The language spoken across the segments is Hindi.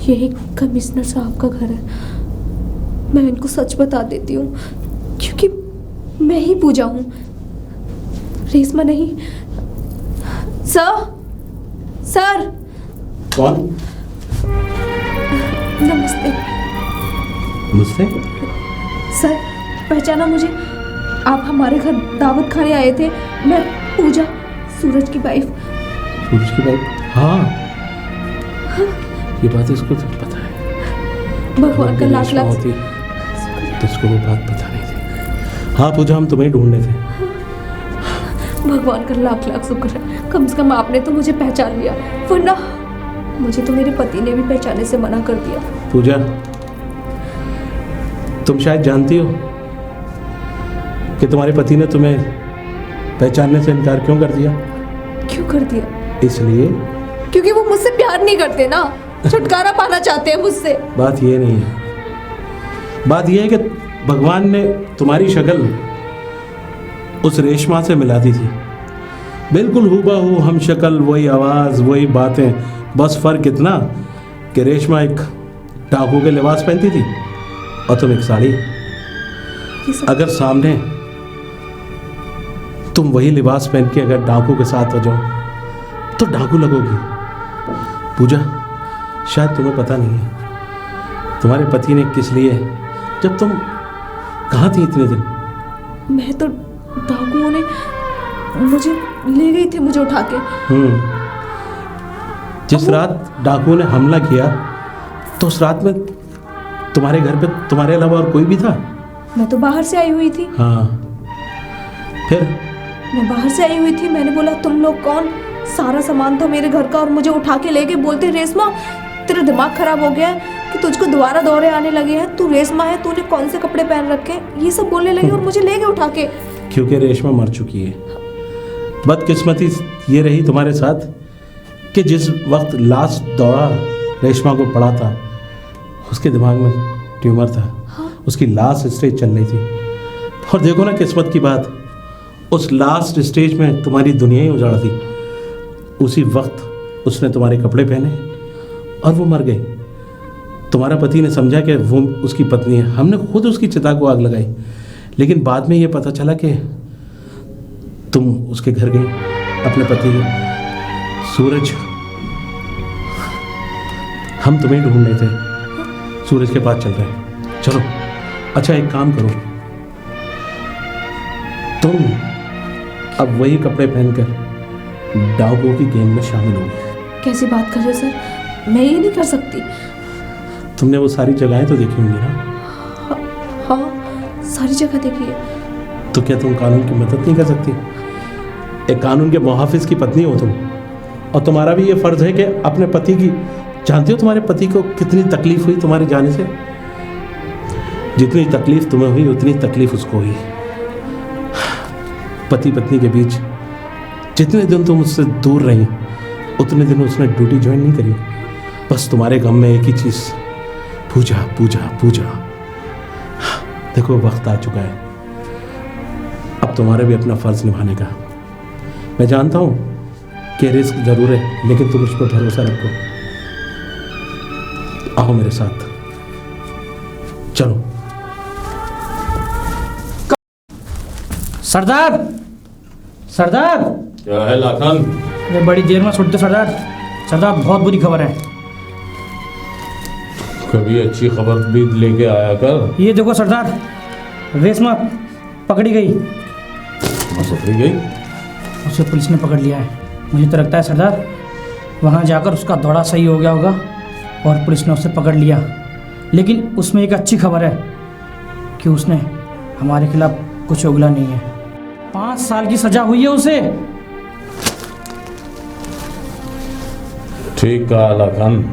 यही कमिश्नर साहब का घर है। मैं इनको सच बता देती हूँ क्योंकि मैं ही पूजा हूँ, रेशमा नहीं। सर। कौन? नमस्ते। मुझसे? सर पहचाना मुझे? आप हमारे घर दावत खाने आए थे। मैं पूजा, सूरज की वाइफ। सूरज की वाइफ? हाँ, ये बात इसको तो पता है। भगवान का लाख लाख होती तो इसको वो बात पता नहीं थी। हाँ पूजा, हम तुम्हें ढूंढ रहे थे। भगवान का लाख लाख शुक्र है, कम से कम आपने तो मुझे पहचान लिया, वरना मुझे तो मेरे पति ने भी पहचानने से मना कर दिया। पूजा, तुम शायद जानती हो कि तुम्हारे पति ने तुम्हें पहचानने से इनकार क्यों कर दिया? क्यों कर दिया? इसलिए क्योंकि वो मुझसे प्यार नहीं करते ना, छुटकारा पाना चाहते हैं मुझसे। बात ये नहीं है, बात यह है कि भगवान ने तुम्हारी शक्ल उस रेशमा से मिला दी थी, बिल्कुल हूबहू हम शक्ल, वही आवाज़, वही बातें, बस फ़र्क इतना कि रेशमा एक डाकू के लिबास पहनती थी और तुम एक साड़ी। अगर सामने तुम वही लिबास पहन के अगर डाकू के साथ हो जाओ तो डाकू लगोगी। पूजा, शायद तुम्हें पता नहीं है तुम्हारे पति ने किस लिए, जब तुम कहाँ थी इतने दिन? मैं तो डाकुओं ने मुझे ले गई थी, मुझे उठा के। जिस रात डाकुओं ने हमला किया तो उस रात में तुम्हारे घर पे तुम्हारे अलावा और कोई भी था? मैं तो बाहर से आई हुई थी। हाँ, फिर? मैं बाहर से आई हुई थी, मैंने बोला तुम लोग कौन? सारा सामान था मेरे घर का और मुझे उठा के ले गए। बोलते रेशमा तेरा दिमाग खराब हो गया है कि तुझको दोबारा दौरे आने लगे हैं, तू रेशमा है, तूने कौन से कपड़े पहन रखे हैं, ये सब बोलने लगे और मुझे ले गए उठा के। क्योंकि रेशमा मर चुकी है। बदकिस्मती ये रही तुम्हारे साथ कि जिस वक्त लास्ट दौरा रेशमा को पड़ा था उसके दिमाग में ट्यूमर था। हाँ? उसकी लास्ट स्टेज चल रही थी और देखो ना किस्मत की बात, उस लास्ट स्टेज में तुम्हारी दुनिया ही उजाड़ थी। उसी वक्त उसने तुम्हारे कपड़े पहने और वो मर गई। तुम्हारा पति ने समझा कि वो उसकी पत्नी है, हमने खुद उसकी चिता को आग लगाई, लेकिन बाद में ये पता चला कि तुम उसके घर गई अपने पति के। सूरज, हम तुम्हें ढूंढ रहे थे, सूरज के पास चल रहे हैं। चलो, अच्छा एक काम करो, तुम अब वही कपड़े पहनकर डाकुओं की गेम में शामिल होगी। कैसी बात कर रहे हो सर, मैं ये नहीं कर सकती। तुमने वो सारी जगहें तो देखी होंगी ना? हाँ, सारी जगह देखी है। तो क्या तुम कानून की मदद नहीं कर सकती? एक कानून के मुहाफिज की पत्नी हो तुम, और तुम्हारा भी ये फर्ज है कि अपने पति की, जानते हो तुम्हारे पति को कितनी तकलीफ हुई तुम्हारे जाने से? जितनी तकलीफ तुम्हें हुई उतनी तकलीफ उसको हुई। पति पत्नी के बीच जितने दिन तुम उससे दूर रही उतने दिन उसने ड्यूटी ज्वाइन नहीं करी। बस तुम्हारे गम में एक ही चीज़, पूजा पूजा पूजा। देखो वक्त आ चुका है अब तुम्हारे भी अपना फर्ज निभाने का। मैं जानता हूँ कि रिस्क जरूर है, लेकिन तुम उस पर भरोसा रखो। आओ मेरे साथ, चलो। सरदार, सरदार। क्या है लाखन? ये बड़ी देर में छूटते सरदार। सरदार बहुत बुरी खबर है। कभी अच्छी खबर भी लेके आया कर। ये देखो सरदार, रेशमा पकड़ी गई। पकड़ी गई? उसे पुलिस ने पकड़ लिया है। मुझे तो लगता है सरदार वहाँ जाकर उसका दौड़ा सही हो गया होगा और पुलिस ने उसे पकड़ लिया। लेकिन उसमें एक अच्छी खबर है कि उसने हमारे खिलाफ कुछ उगला नहीं है। 5 साल की सजा हुई है उसे। ठीक कहा लाखन,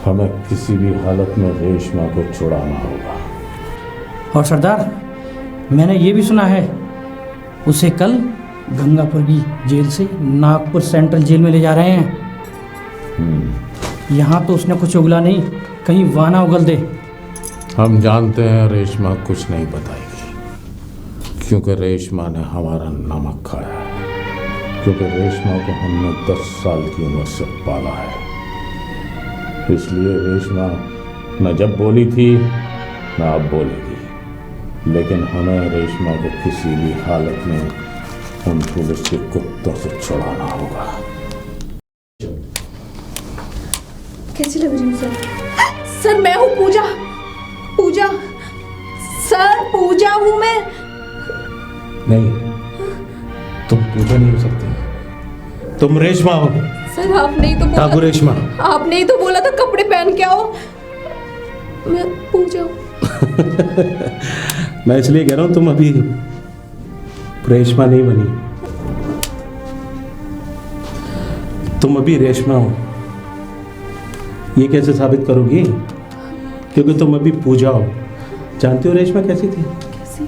हमें किसी भी हालत में रेशमा को छुड़ाना होगा। और सरदार मैंने ये भी सुना है उसे कल गंगापुर की जेल से नागपुर सेंट्रल जेल में ले जा रहे हैं। यहाँ तो उसने कुछ उगला नहीं, कहीं वाना उगल दे। हम जानते हैं रेशमा कुछ नहीं बताएगी, क्योंकि रेशमा ने हमारा नमक खाया है, क्योंकि रेशमा को हमने 10 साल की उम्र से पाला है। इसलिए रेशमा न जब बोली थी न अब बोलेगी, लेकिन हमें रेशमा को किसी भी हालत में उन पुलिस के कुत्तों से छुड़ाना होगा। कैसी लग रही हूँ सर? सर मैं हूँ पूजा। पूजा सर, पूजा हूँ मैं। नहीं, तुम पूजा नहीं हो सकती, तुम रेशमा हो। सर आपने ही तो बोला, ठाकुर रेशमा। आपने ही तो बोला था कपड़े पहन के आओ। मैं पूजा हूँ। मैं इसलिए कह रहा हूँ तुम अभी रेशमा नहीं बनी, तुम अभी रेशमा हो। ये कैसे साबित करोगी? क्योंकि तुम अभी पूजा हो। जानती हो रेशमा कैसी थी? कैसी?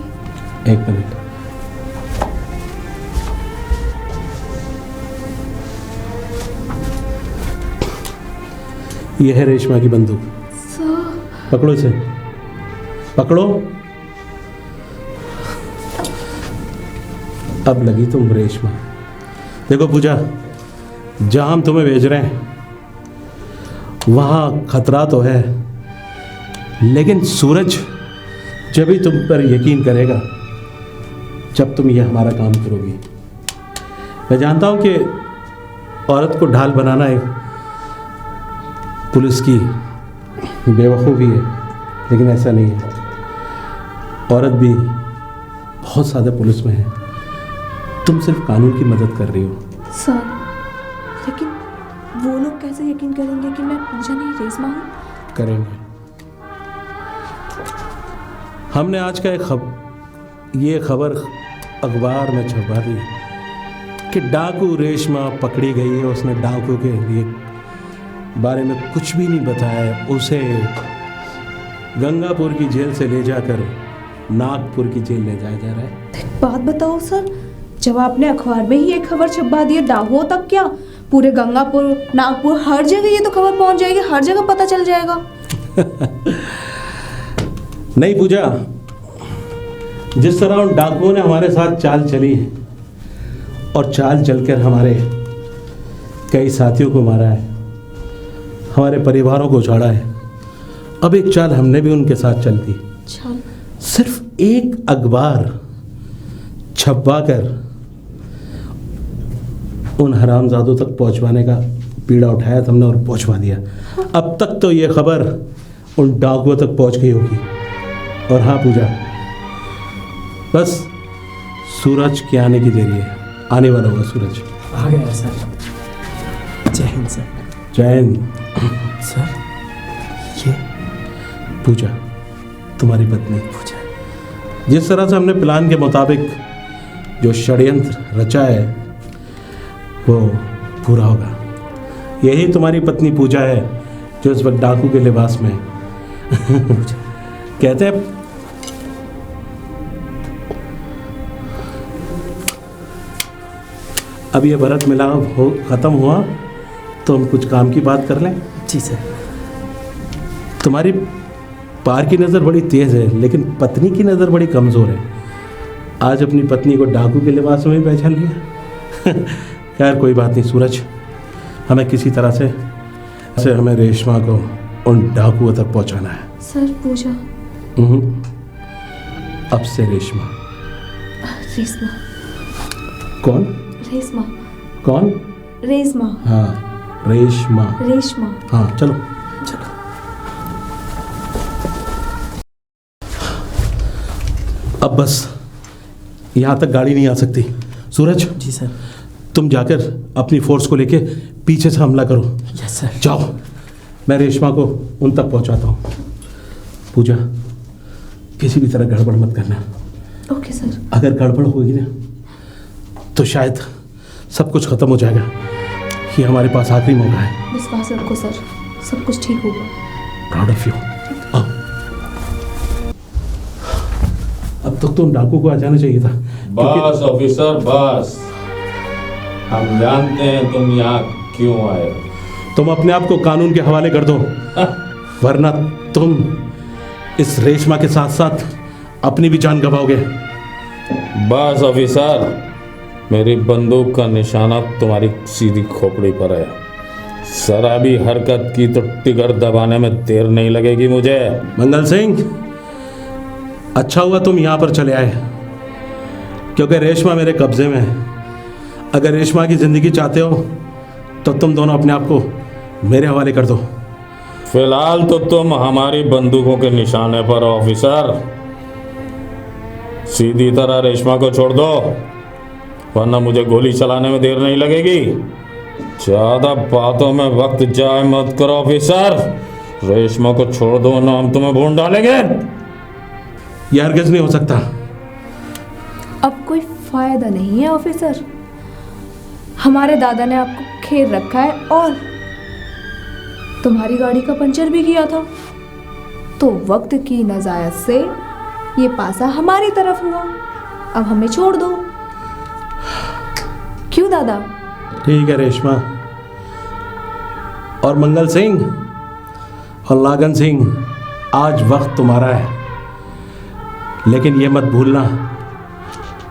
एक मिनट। ये है रेशमा की बंदूक। सर पकड़ो इसे, पकड़ो। अब लगी तुम रेशमा। देखो पूजा, जहां हम तुम्हें भेज रहे हैं वहां खतरा तो है, लेकिन सूरज जब ही तुम पर यकीन करेगा जब तुम ये हमारा काम करोगी। मैं जानता हूं कि औरत को ढाल बनाना एक पुलिस की बेवकूफ़ी है, लेकिन ऐसा नहीं है। औरत भी बहुत ज़्यादा पुलिस में है, तुम सिर्फ कानून की मदद कर रही हो। सर, लेकिन वो लोग कैसे यकीन करेंगे कि मैं पूजा नहीं रेशमा हूँ? करेंगे। हमने आज का ये खबर अखबार में छपवा दी कि डाकू रेशमा पकड़ी गई है। उसने डाकू के लिए बारे में कुछ भी नहीं बताया है। उसे गंगापुर की जेल से ले जाकर नागपुर की जेल ले जाया जा रहा है। एक बात बताओ सर, जब आपने अखबार में ही एक खबर छपवा दी है, डाकू तक क्या पूरे गंगापुर, नागपुर, हर जगह ये तो खबर पहुंच जाएगी, हर जगह पता चल जाएगा। नहीं पूजा, जिस तरह उन डाकुओं ने हमारे साथ चाल चली है और चाल चलकर हमारे कई साथियों को मारा है, हमारे परिवारों को उछाड़ा है, अब एक चाल हमने भी उनके साथ चल दी। चाल? सिर्फ एक अखबार छपवा कर उन हरामजादों तक पहुंचवाने का पीड़ा उठाया था हमने और पहुंचवा दिया। अब तक तो ये खबर उन डाकुओं तक पहुंच गई होगी। और हाँ पूजा, बस सूरज के आने की देरी है, आने वाला होगा सूरज। आ गया सर। जय हिंद सर। जय हिंद। सर ये पूजा तुम्हारी पत्नी। पूजा, जिस तरह से हमने प्लान के मुताबिक जो षड्यंत्र रचा है वो पूरा होगा। यही तुम्हारी पत्नी पूजा है जो इस वक्त डाकू के लिबास में कहते हैं अब ये भरत मिलाप हो खत्म हुआ तो हम कुछ काम की बात कर लें। जी सर। तुम्हारी पार की नज़र बड़ी तेज़ है, लेकिन पत्नी की नज़र बड़ी कमज़ोर है। आज अपनी पत्नी को डाकू के लिबास में ही पहचान लिया। खैर कोई बात नहीं सूरज, हमें किसी तरह से हमें रेशमा को उन डाकुओं तक पहुंचाना है। सर पूजा? अब से रेशमा। रेशमा? कौन? रेशमा। कौन? रेशमा। हाँ रेशमा। रेशमा। हाँ चलो चलो। अब बस यहाँ तक गाड़ी नहीं आ सकती। सूरज जी सर। तुम जाकर अपनी फोर्स को लेके पीछे से हमला करो। Yes sir. जाओ, मैं रेशमा को उन तक पहुँचाता हूँ। पूजा किसी भी तरह गड़बड़ मत करना। Okay sir. अगर गड़बड़ होगी ना तो शायद सब कुछ ख़त्म हो जाएगा। ये हमारे पास आखिरी मौका है। विश्वास रखो सर, सब कुछ ठीक होगा। Proud of you. आओ। अब तक तो उन डाकू को आ जाना चाहिए था। बस ऑफिसर बस, हम जानते हैं तुम यहाँ क्यों आए हो। तुम अपने आप को कानून के हवाले कर दो, वरना तुम इस रेशमा के साथ साथ अपनी भी जान गंवाओगे। बस ऑफिसर, मेरी बंदूक का निशाना तुम्हारी सीधी खोपड़ी पर है। शराबी हरकत की तो टिगर दबाने में देर नहीं लगेगी मुझे। मंगल सिंह, अच्छा हुआ तुम यहाँ पर चले आए, क्योंकि रेशमा मेरे कब्जे में है। अगर रेशमा की ज़िंदगी चाहते हो तो तुम दोनों अपने आप को मेरे हवाले कर दो। फिलहाल तो तुम हमारी बंदूकों के निशाने पर हो ऑफिसर। सीधी तरह रेशमा को छोड़ दो, वरना मुझे गोली चलाने में देर नहीं लगेगी। ज्यादा बातों में वक्त जाए मत करो ऑफिसर। रेशमा को छोड़ दो ना हम तुम्हें भून डालेंगे। यह हरगिज़ नहीं हो सकता। अब कोई फायदा नहीं है ऑफिसर, हमारे दादा ने आपको घेर रखा है और तुम्हारी गाड़ी का पंचर भी किया था, तो वक्त की नजायत से ये पासा हमारी तरफ हुआ। अब हमें छोड़ दो। क्यों दादा? ठीक है रेशमा और मंगल सिंह और लागन सिंह, आज वक्त तुम्हारा है, लेकिन ये मत भूलना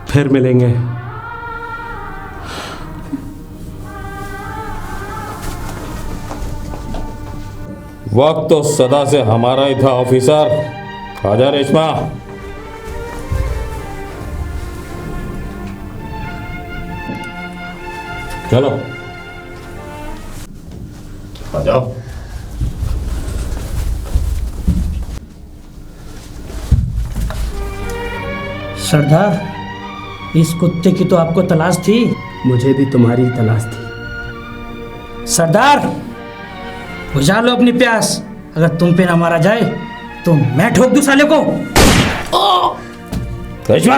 फिर मिलेंगे। वक्त तो सदा से हमारा ही था ऑफिसर। आजा रेशमा। चलो आ जाओ। सरदार, इस कुत्ते की तो आपको तलाश थी। मुझे भी तुम्हारी तलाश थी। सरदार, बुझा लो अपनी प्यास। अगर तुम पे ना मारा जाए तो मैं ठोक दूं साले को। रेशमा,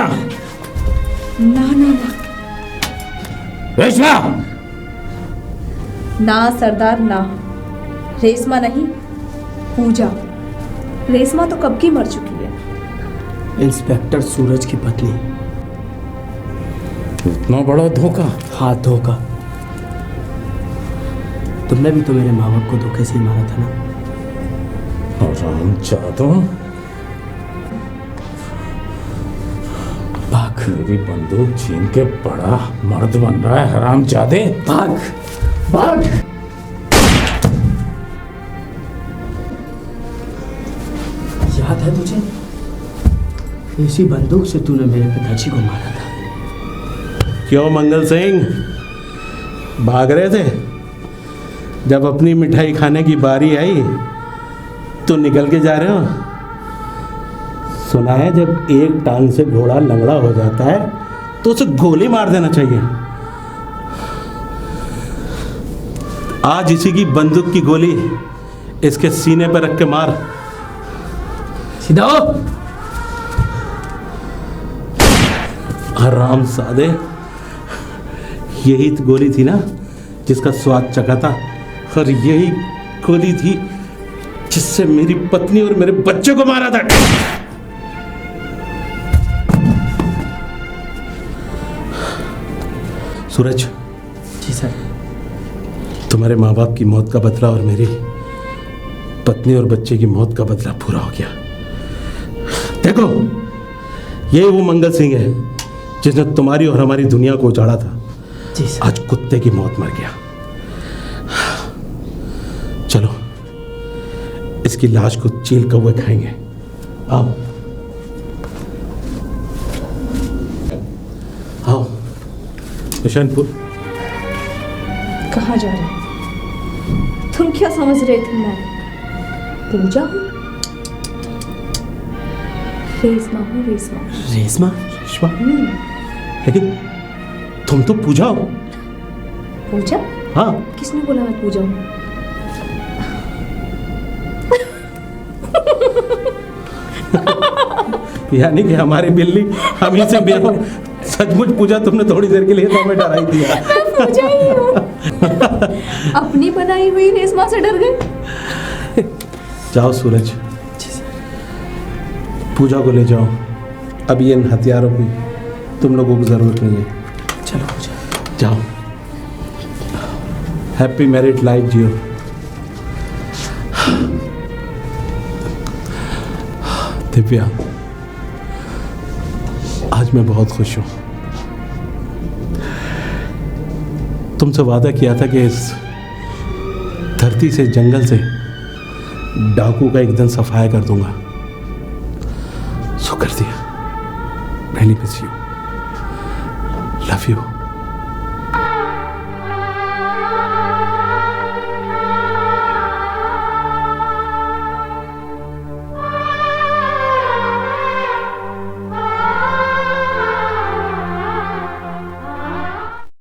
ना ना ना रेशमा। ना सरदार ना, रेशमा नहीं, पूजा। रेशमा तो कब की मर चुकी है। इंस्पेक्टर सूरज की पत्नी। इतना बड़ा धोखा। हाथ धोखा। तुमने भी तो मेरे माँ बाप को धोखे से ही मारा था ना। राम चाहता भाग मेरी बंदूक छीन के बड़ा मर्द बन रहा है हरामजादे। भाग भाग। याद है तुझे? इसी बंदूक से तूने मेरे पिताजी को मारा था। क्यों मंगल सिंह, भाग रहे थे? जब अपनी मिठाई खाने की बारी आई तो निकल के जा रहे हो? सुना है जब एक टांग से घोड़ा लंगड़ा हो जाता है तो उसे गोली मार देना चाहिए। आज इसी की बंदूक की गोली इसके सीने पर रख के मार। सीधा हो। हराम सादे, यही तो गोली थी ना जिसका स्वाद चखा था, और यही गोली थी जिससे मेरी पत्नी और मेरे बच्चे को मारा था। सूरज, जी सर। तुम्हारे माँ बाप की मौत का बदला और मेरी पत्नी और बच्चे की मौत का बदला पूरा हो गया। देखो, ये वो मंगल सिंह है जिसने तुम्हारी और हमारी दुनिया को उजाड़ा था। जी सर। आज कुत्ते की मौत मर गया। चलो इसकी लाश को चील कौवे खाएंगे। आओ आओ। हुसैनपुर। कहाँ जा रहे हो? तुम क्या समझ रहे थे मैं पूजा हूँ? रेशमा हूँ, रेशमा। रेशमा? रेशमा? लेकिन तुम तो पूजा हो। पूजा? हाँ। किसने बोला मैं पूजा हूँ? यानी कि हमारी बिल्ली हम ही से ब्याह। सचमुच पूजा, तुमने थोड़ी देर के लिए तो हमें डरा ही दिया। मैं पूजा ही हूँ। अपनी बनाई हुई रेशमा से डर गए। जाओ सूरज, पूजा को ले जाओ। अब ये इन हथियारों की तुम लोगों को जरूरत नहीं है। चलो पूजा। जाओ, हैप्पी मैरिड लाइफ जियो। दिव्या, आज मैं बहुत खुश हूं। तुमसे वादा किया था कि इस धरती से, जंगल से डाकू का एकदम सफाया कर दूंगा। सो कर दिया। Really miss you, love you.